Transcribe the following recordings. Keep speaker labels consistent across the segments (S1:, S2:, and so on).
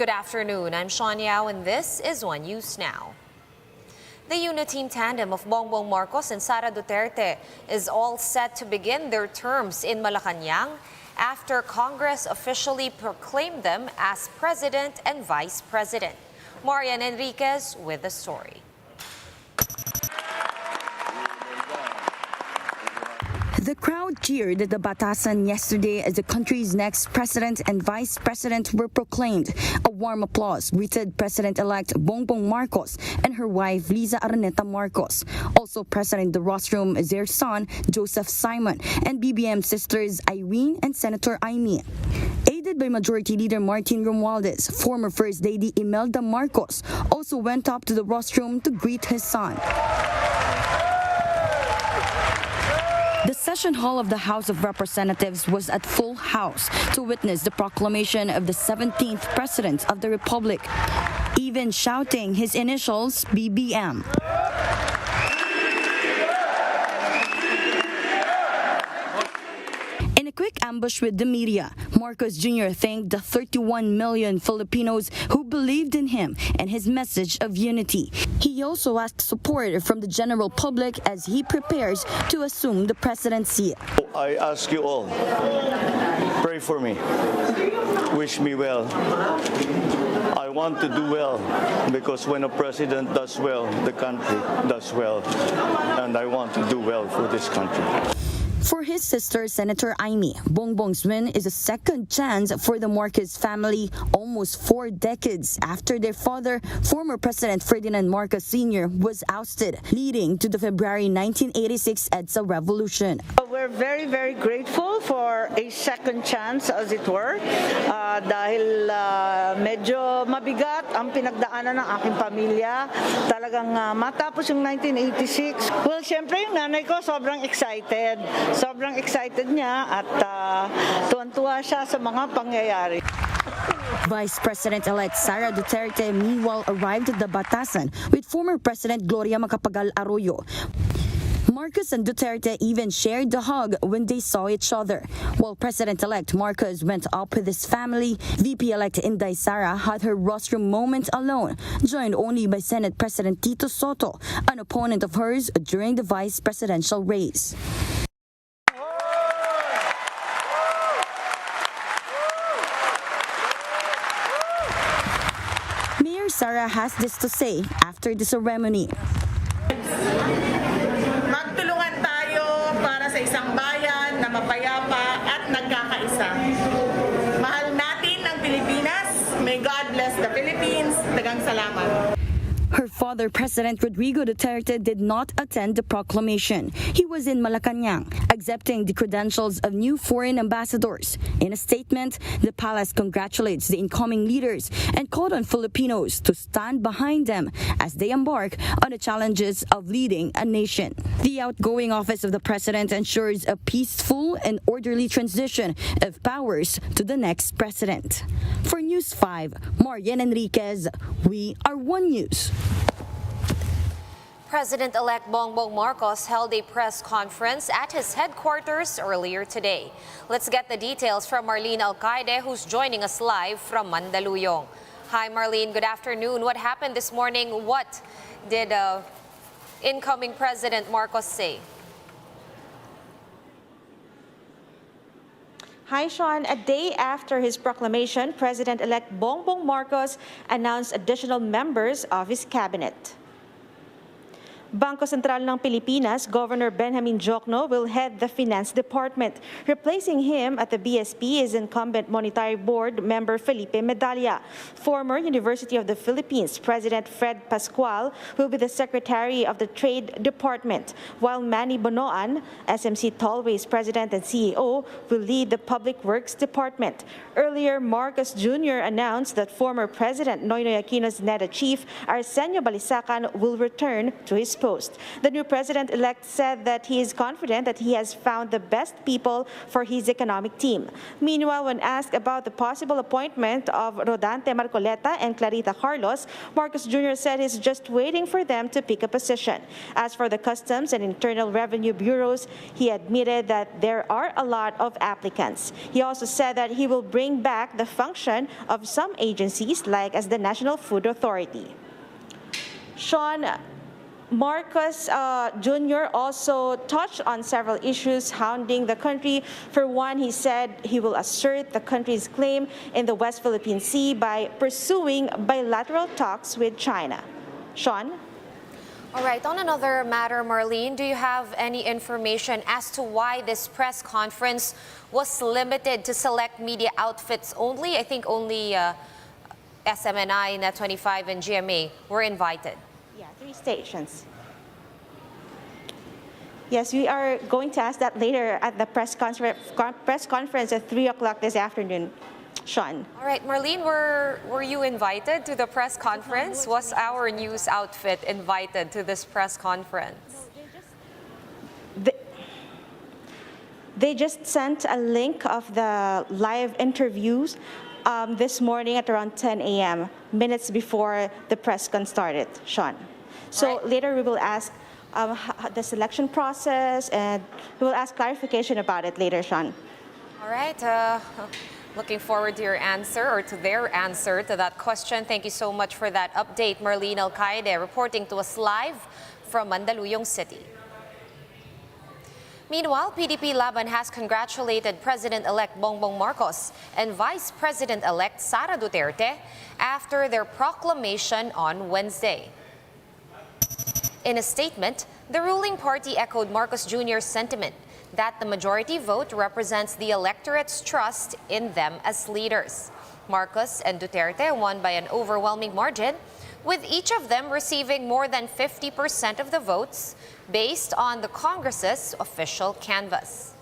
S1: Good afternoon, I'm Sean Yao and this is One News Now. The uniteam tandem of Bongbong Marcos and Sara Duterte is all set to begin their terms in Malacanang after Congress officially proclaimed them as President and Vice President. Marian Enriquez with the story.
S2: The crowd cheered at the Batasan yesterday as the country's next president and vice president were proclaimed. A warm applause greeted President-elect Bongbong Marcos and her wife Liza Araneta Marcos. Also present in the rostrum is their son Joseph Simon and BBM sisters Irene and Senator Amy. Aided by Majority Leader Martin Romualdez, former First Lady Imelda Marcos also went up to the rostrum to greet his son. The session hall of the House of Representatives was at full house to witness the proclamation of the 17th President of the Republic, even shouting his initials BBM. In a quick ambush with the media, Marcos Jr. thanked the 31 million Filipinos who believed in him and his message of unity. He also asked support from the general public as he prepares to assume the presidency.
S3: I ask you all, pray for me, wish me well. I want to do well because when a president does well, the country does well, and I want to do well for this country.
S2: For his sister, Senator Amy, Bongbong's win is a second chance for the Marcos family almost 4 decades after their father, former President Ferdinand Marcos Sr., was ousted, leading to the February 1986 EDSA revolution.
S4: We're very, very grateful for a second chance, as it were, dahil medyo mabigat ang pinagdaanan ng aking pamilya. Talagang matapos yung 1986. Well, syempre yung nanay ko sobrang excited. Sobrang excited niya at tuwan-tuwa siya sa mga pangyayari.
S2: Vice President-elect Sara Duterte meanwhile arrived at the Batasan with former President Gloria Macapagal Arroyo. Marcos and Duterte even shared the hug when they saw each other. While President-elect Marcos went up with his family, VP-elect Inday Sara had her rostrum moment alone, joined only by Senate President Tito Soto, an opponent of hers during the vice presidential race. Mayor Sara has this to say after the ceremony.
S5: Magtulungan tayo para sa isang bayan na mapayapa at nagkakaisa. Mahal natin ang Pilipinas. May God bless the Philippines. Daghang salamat.
S2: Her father, President Rodrigo Duterte, did not attend the proclamation. He was in Malacanang, accepting the credentials of new foreign ambassadors. In a statement, the palace congratulates the incoming leaders and called on Filipinos to stand behind them as they embark on the challenges of leading a nation. The outgoing office of the president ensures a peaceful and orderly transition of powers to the next president. For News 5, Marian Enriquez, we are One News.
S1: President-elect Bongbong Marcos held a press conference at his headquarters earlier today. Let's get the details from Marlene Alcaide, who's joining us live from Mandaluyong. Hi, Marlene. Good afternoon. What happened this morning? What did incoming President Marcos say?
S6: Hi, Sean. A day after his proclamation, President-elect Bongbong Marcos announced additional members of his cabinet. Bangko Sentral ng Pilipinas, Governor Benjamin Diokno will head the Finance Department. Replacing him at the BSP is incumbent Monetary Board member Felipe Medalla. Former University of the Philippines President Fred Pascual will be the Secretary of the Trade Department, while Manny Bonoan, SMC Tollways President and CEO, will lead the Public Works Department. Earlier, Marcos Jr. announced that former President Noynoy Aquino's NEDA chief Arsenio Balisacan will return to his post. The new president-elect said that he is confident that he has found the best people for his economic team. Meanwhile, when asked about the possible appointment of Rodante Marcoleta and Clarita Carlos, Marcos Jr. said he's just waiting for them to pick a position. As for the Customs and Internal Revenue Bureaus, he admitted that there are a lot of applicants. He also said that he will bring back the function of some agencies, like as the National Food Authority. Sean, Marcos Jr. also touched on several issues hounding the country. For one, he said he will assert the country's claim in the West Philippine Sea by pursuing bilateral talks with China. Sean?
S1: All right, on another matter, Marlene, do you have any information as to why this press conference was limited to select media outfits only? I think only SMNI, Net25, and GMA were invited.
S6: Yeah, 3 stations. Yes, we are going to ask that later at the press conference at 3 o'clock this afternoon. Sean.
S1: All right, Marlene, were you invited to the press conference? Was our news outfit invited to this press conference?
S6: They just sent a link of the live interviews this morning at around 10 a.m., minutes before the press con started, Sean. So
S1: right.
S6: Later we will ask the selection process, and we will ask clarification about it later, Sean.
S1: All right. Looking forward to your answer, or to their answer to that question. Thank you so much for that update, Marlene Alcaide, reporting to us live from Mandaluyong City. Meanwhile, PDP Laban has congratulated President-elect Bongbong Marcos and Vice President-elect Sara Duterte after their proclamation on Wednesday. In a statement, the ruling party echoed Marcos Jr.'s sentiment that the majority vote represents the electorate's trust in them as leaders. Marcos and Duterte won by an overwhelming margin, with each of them receiving more than 50% of the votes based on the Congress's official canvass.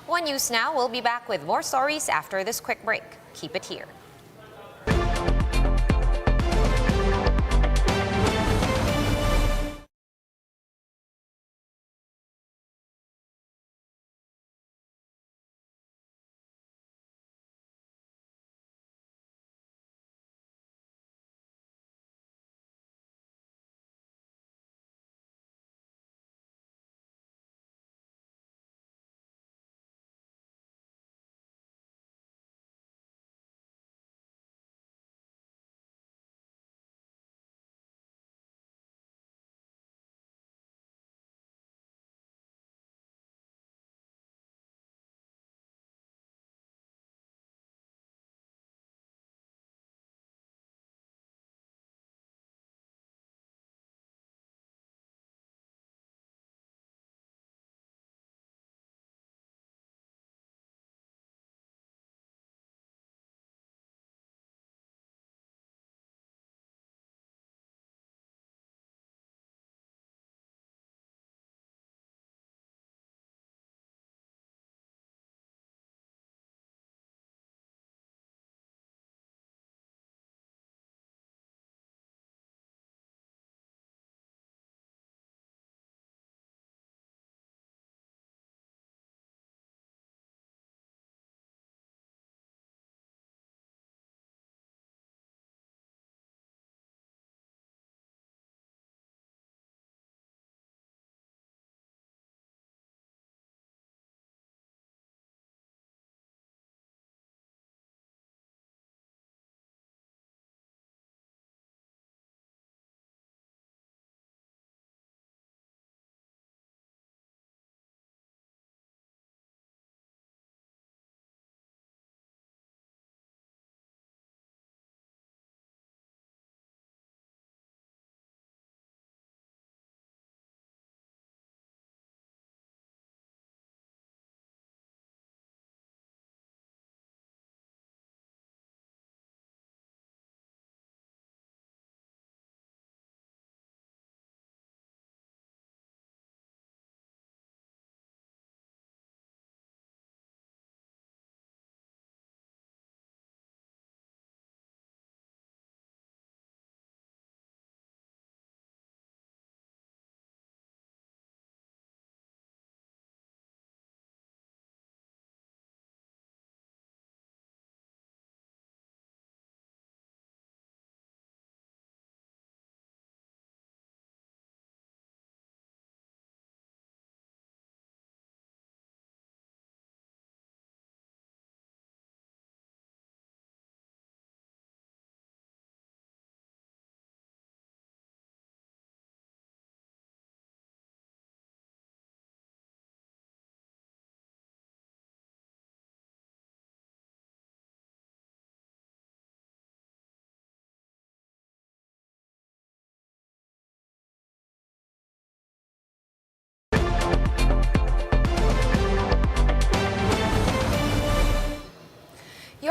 S1: One News Now will be back with more stories after this quick break. Keep it here.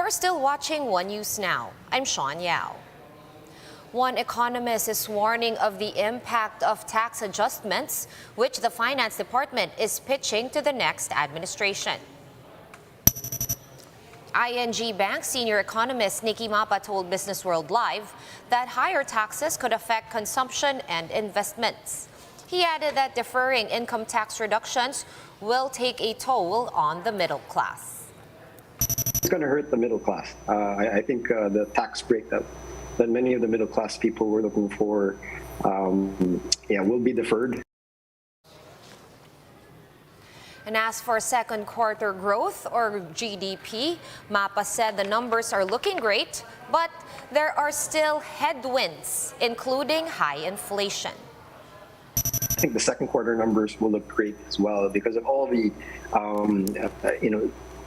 S1: You're still watching One News Now. I'm Sean Yao. One economist is warning of the impact of tax adjustments, which the Finance Department is pitching to the next administration. ING Bank senior economist Nicky Mapa told Business World Live that higher taxes could affect consumption and investments. He added that deferring income tax reductions will take a toll on the middle class.
S7: It's going to hurt the middle class. I think the tax break that many of the middle class people were looking for will be deferred.
S1: And as for second quarter growth or GDP, Mapa said the numbers are looking great, but there are still headwinds, including high inflation.
S7: I think the second quarter numbers will look great as well because of all the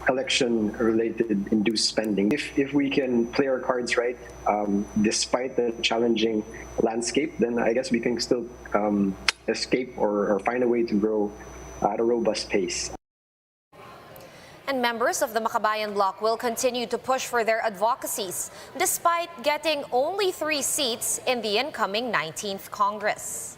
S7: election-related induced spending. If we can play our cards right, despite the challenging landscape, then I guess we can still escape or find a way to grow at a robust pace.
S1: And members of the Makabayan Bloc will continue to push for their advocacies, despite getting only 3 seats in the incoming 19th Congress.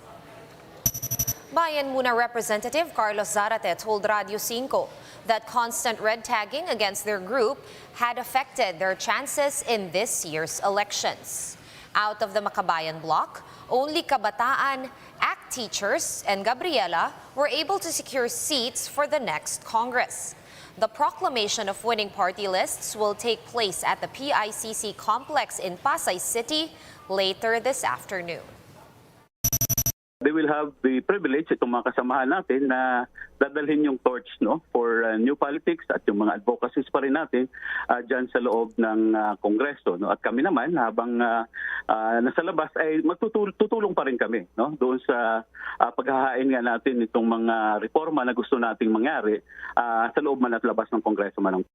S1: Bayan Muna Representative Carlos Zarate told Radio 5 that constant red tagging against their group had affected their chances in this year's elections. Out of the Makabayan Bloc, only Kabataan, ACT teachers, and Gabriela were able to secure seats for the next Congress. The proclamation of winning party lists will take place at the PICC complex in Pasay City later this afternoon.
S8: They will have the privilege, itong mga kasamahan natin, na dadalhin yung torch for new politics at yung mga advocacies pa rin natin dyan sa loob ng Kongreso. At kami naman, habang nasa labas, ay tutulong pa rin kami doon sa paghahain nga natin itong mga reforma na gusto nating mangyari sa loob man at labas ng Kongreso man.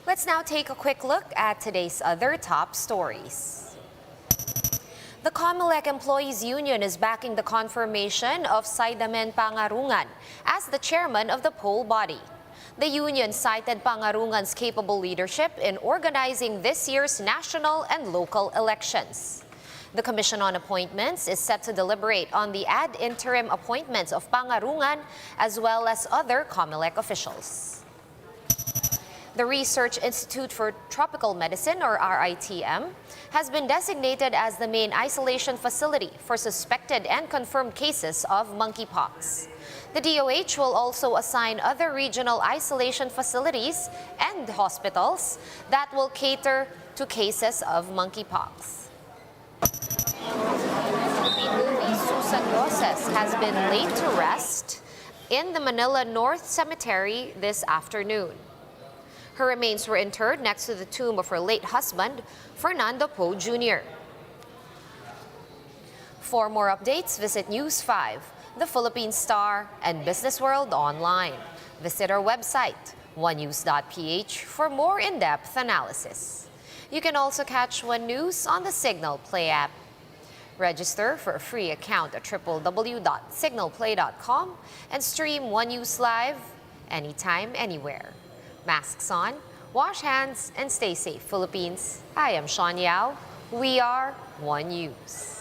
S1: Let's now take a quick look at today's other top stories. The COMELEC Employees Union is backing the confirmation of Saidamen Pangarungan as the chairman of the poll body. The union cited Pangarungan's capable leadership in organizing this year's national and local elections. The Commission on Appointments is set to deliberate on the ad interim appointments of Pangarungan as well as other COMELEC officials. The Research Institute for Tropical Medicine, or RITM, has been designated as the main isolation facility for suspected and confirmed cases of monkeypox. The DOH will also assign other regional isolation facilities and hospitals that will cater to cases of monkeypox. Philippine movie Susan Roses has been laid to rest in the Manila North Cemetery this afternoon. Her remains were interred next to the tomb of her late husband, Fernando Poe Jr. For more updates, visit News 5, The Philippine Star, and Business World online. Visit our website, onenews.ph, for more in-depth analysis. You can also catch One News on the Signal Play app. Register for a free account at www.signalplay.com and stream One News live anytime, anywhere. Masks on, wash hands, and stay safe, Philippines. I am Sean Yao. We are One News.